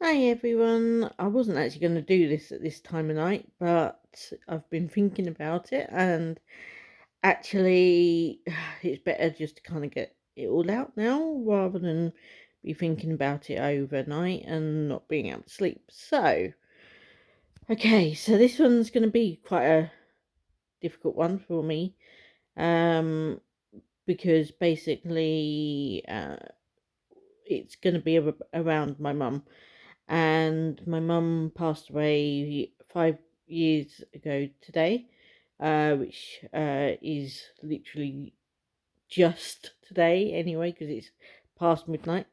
Hi everyone. I wasn't actually going to do this at this time of night, but I've been thinking about it, and actually, it's better just to kind of get it all out now rather than be thinking about it overnight and not being able to sleep. So this one's going to be quite a difficult one for me, um, because basically, it's going to be around my mum. And my mum passed away 5 years ago today, which is literally just today anyway, because it's past midnight.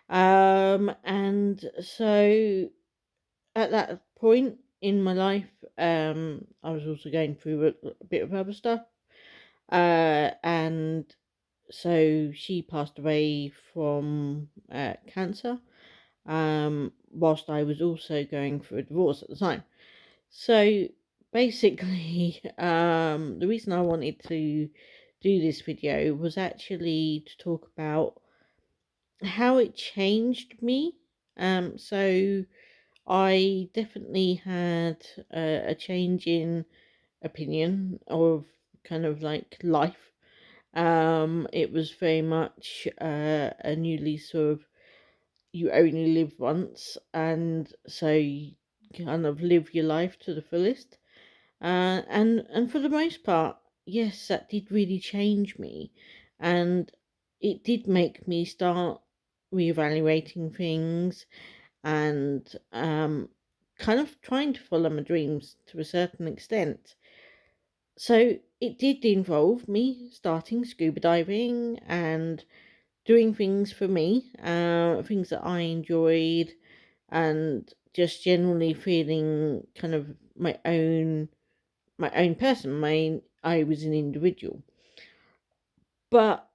And so at that point in my life, I was also going through a bit of other stuff, and so she passed away from cancer, whilst I was also going through a divorce at the time. So basically, the reason I wanted to do this video was actually to talk about how it changed me. So I definitely had a change in opinion of kind of like life. It was very much a new lease of you only live once, and so you kind of live your life to the fullest. And for the most part, yes, that did really change me, and it did make me start reevaluating things and kind of trying to follow my dreams to a certain extent. So it did involve me starting scuba diving and doing things for me, things that I enjoyed, and just generally feeling kind of my own person. I was an individual, but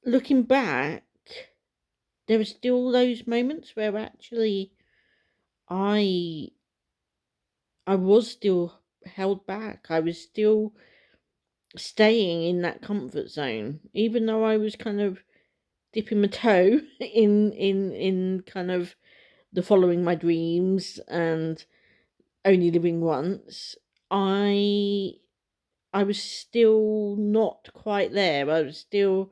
looking back, there were still those moments where actually I I was still held back. I was still staying in that comfort zone, even though I was kind of dipping my toe in kind of the following my dreams and only living once. I i was still not quite there. I was still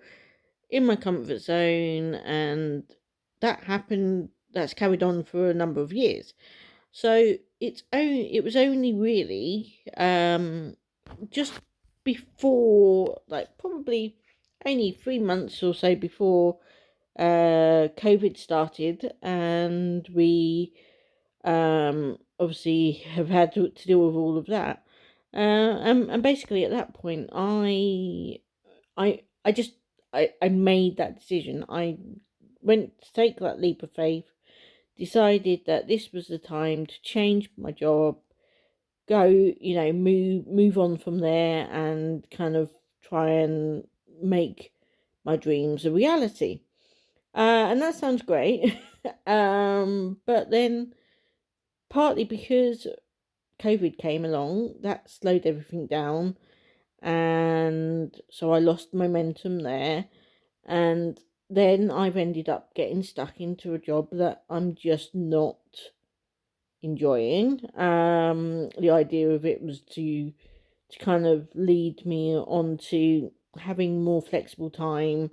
in my comfort zone, and that's carried on for a number of years. So it was only really just before, like, probably only 3 months or so before COVID started, and we obviously have had to deal with all of that. And basically at that point, I just I made that decision. I went to take that leap of faith, decided that this was the time to change my job, go, move on from there, and kind of try and make my dreams a reality. And that sounds great. But then partly because COVID came along, that slowed everything down, and so I lost momentum there. And then I've ended up getting stuck into a job that I'm just not enjoying. The idea of it was to kind of lead me on to having more flexible time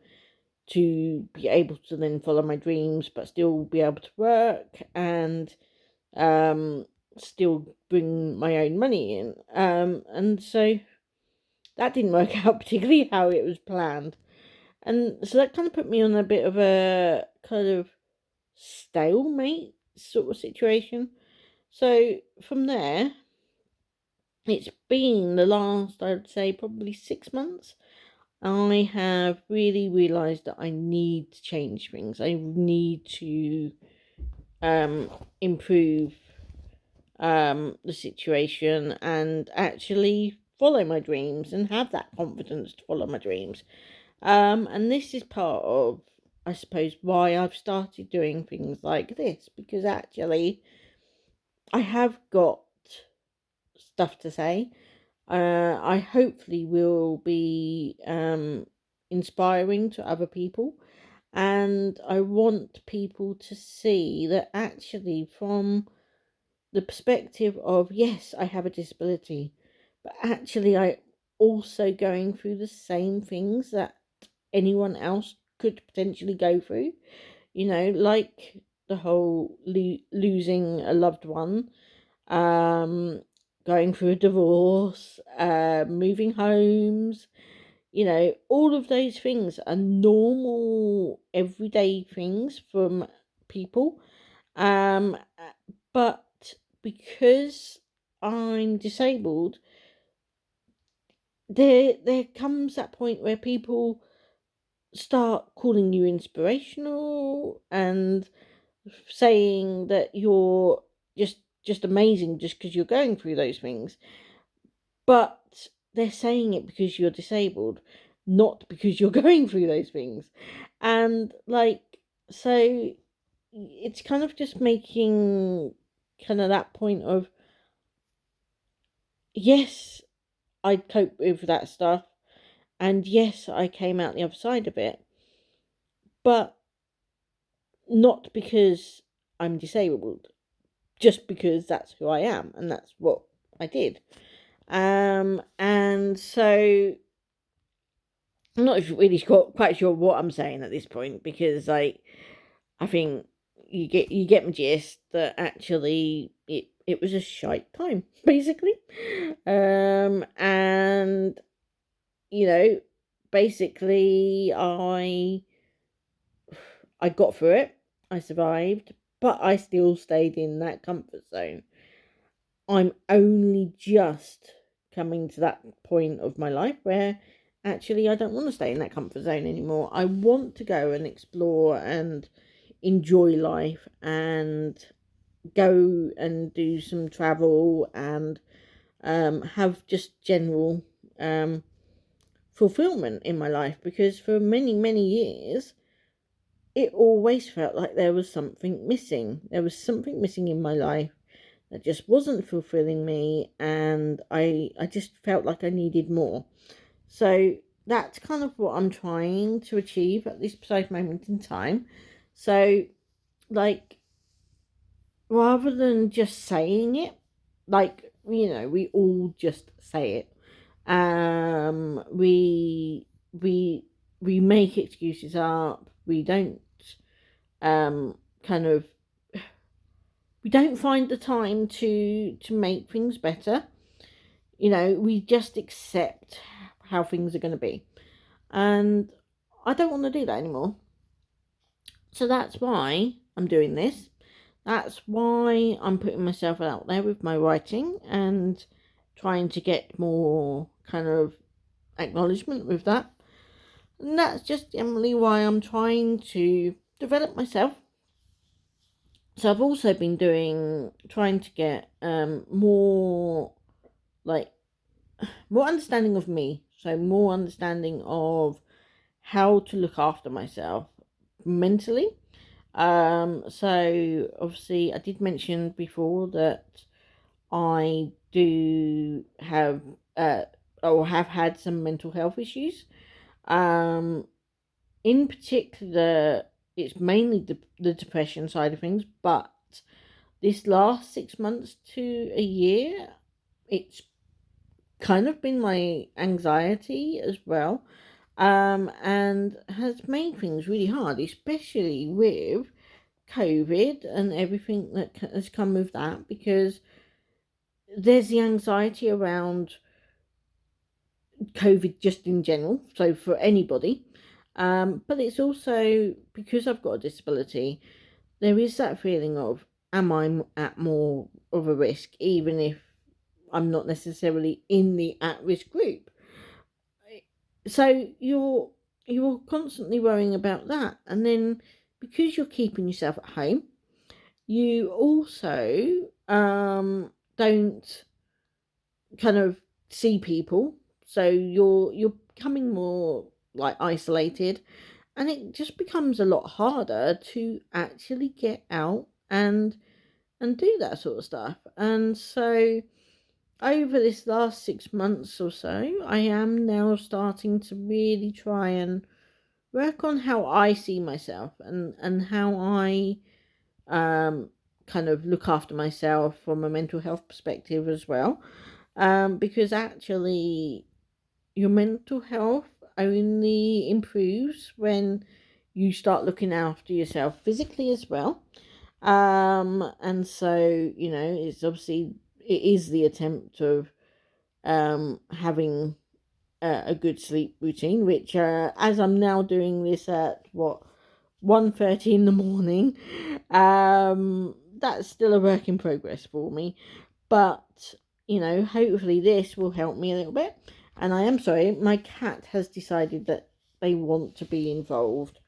to be able to then follow my dreams, but still be able to work and um, still bring my own money in. And so that didn't work out particularly how it was planned. And so that kind of put me on a bit of a kind of stalemate sort of situation. So from there, it's been the last, I would say, probably 6 months. I have really realised that I need to change things. I need to improve the situation and actually follow my dreams and have that confidence to follow my dreams. And this is part of, I suppose, why I've started doing things like this, because actually I have got stuff to say. I hopefully will be inspiring to other people, And I want people to see that actually, from the perspective of, yes, I have a disability, but actually, I also going through the same things that anyone else could potentially go through, like the whole losing a loved one, um, going through a divorce, moving homes, all of those things are normal, everyday things from people. But because I'm disabled, there comes that point where people start calling you inspirational and saying that you're just amazing just because you're going through those things. But they're saying it because you're disabled, not because you're going through those things. And so it's kind of just making kind of that point of, yes, I cope with that stuff, and yes, I came out the other side of it, but not because I'm disabled, just because that's who I am and that's what I did. And so I'm not really quite sure what I'm saying at this point, because I think you get my gist that actually it was a shite time basically. And you know basically I got through it. I survived, but I still stayed in that comfort zone. I'm only just coming to that point of my life where actually I don't want to stay in that comfort zone anymore. I want to go and explore and enjoy life and go and do some travel and have just general fulfillment in my life, because for many, many years it always felt like there was something missing. There was something missing in my life that just wasn't fulfilling me, and I just felt like I needed more. So that's kind of what I'm trying to achieve at this precise moment in time. So, like, rather than just saying it, we all just say it. We make excuses up. We don't kind of we don't find the time to make things better. We just accept how things are going to be, and I don't want to do that anymore. So that's why I'm doing this. That's why I'm putting myself out there with my writing and trying to get more kind of acknowledgement with that. And that's just generally why I'm trying to develop myself. So I've also been trying to get like more understanding of me. So more understanding of how to look after myself mentally. So obviously I did mention before that I do have or have had some mental health issues. Um, in particular, it's mainly the depression side of things, but this last 6 months to a year, it's kind of been my anxiety as well, and has made things really hard, especially with COVID and everything that has come with that, because there's the anxiety around COVID just in general, so for anybody, but it's also because I've got a disability, there is that feeling of, am I at more of a risk, even if I'm not necessarily in the at-risk group. So you're constantly worrying about that, and then because you're keeping yourself at home, you also don't kind of see people, so you're becoming more like isolated, and it just becomes a lot harder to actually get out and do that sort of stuff. And so over this last 6 months or so, I am now starting to really try and work on how I see myself, and how I kind of look after myself from a mental health perspective as well. Because actually, your mental health only improves when you start looking after yourself physically as well. And so, it's obviously, it is the attempt of having a good sleep routine, which, as I'm now doing this at what, 1:30 in the morning, that's still a work in progress for me. But, hopefully this will help me a little bit. And I am sorry, my cat has decided that they want to be involved.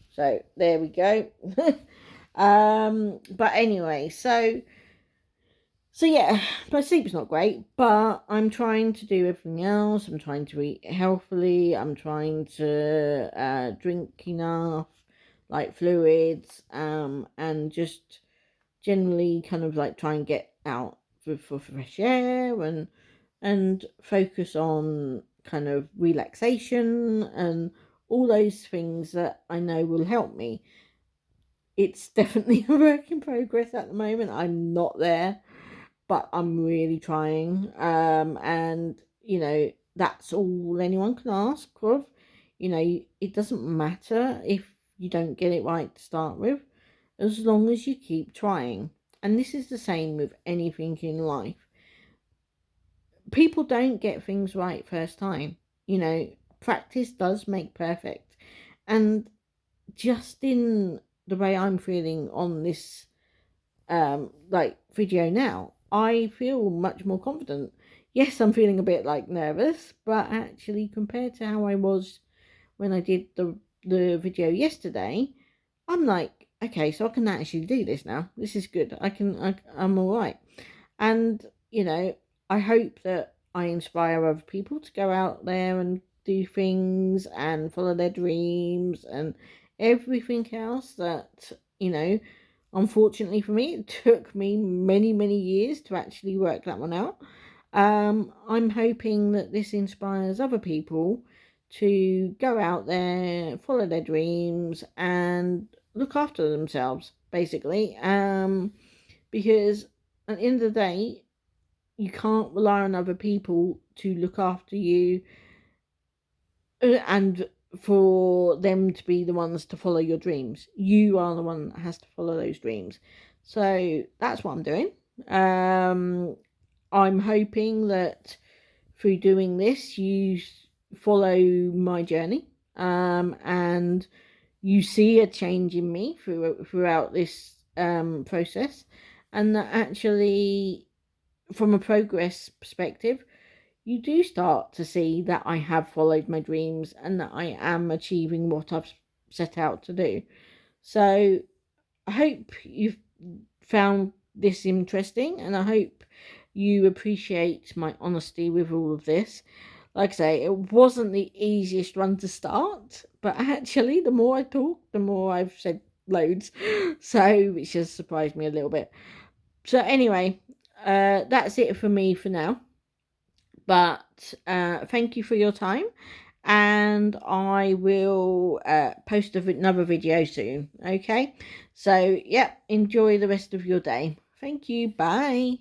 So there we go. But anyway, so yeah, my sleep's not great, but I'm trying to do everything else. I'm trying to eat healthily. I'm trying to drink enough, like fluids, and just generally kind of like try and get out for fresh air, and focus on kind of relaxation and all those things that I know will help me. It's definitely a work in progress at the moment. I'm not there, but I'm really trying. And that's all anyone can ask of. It doesn't matter if you don't get it right to start with, as long as you keep trying. And this is the same with anything in life. People don't get things right first time. Practice does make perfect. And just in the way I'm feeling on this like video now, I feel much more confident. Yes, I'm feeling a bit like nervous, but actually compared to how I was when I did the video yesterday, I'm like, okay, so I can actually do this now. This is good. I'm all right. And, I hope that I inspire other people to go out there and do things and follow their dreams and everything else that, unfortunately for me, it took me many, many years to actually work that one out. I'm hoping that this inspires other people to go out there, follow their dreams, and look after themselves, basically. Because at the end of the day, you can't rely on other people to look after you, and for them to be the ones to follow your dreams. You are the one that has to follow those dreams. So that's what I'm doing. I'm hoping that through doing this, you follow my journey, and you see a change in me throughout this process, and that actually, from a progress perspective, you do start to see that I have followed my dreams and that I am achieving what I've set out to do. So I hope you've found this interesting, and I hope you appreciate my honesty with all of this. Like I say, it wasn't the easiest one to start, but actually, the more I talk, the more I've said loads. So it just surprised me a little bit. So anyway, that's it for me for now. But thank you for your time, and I will post another video soon. Okay, so yeah, enjoy the rest of your day. Thank you. Bye.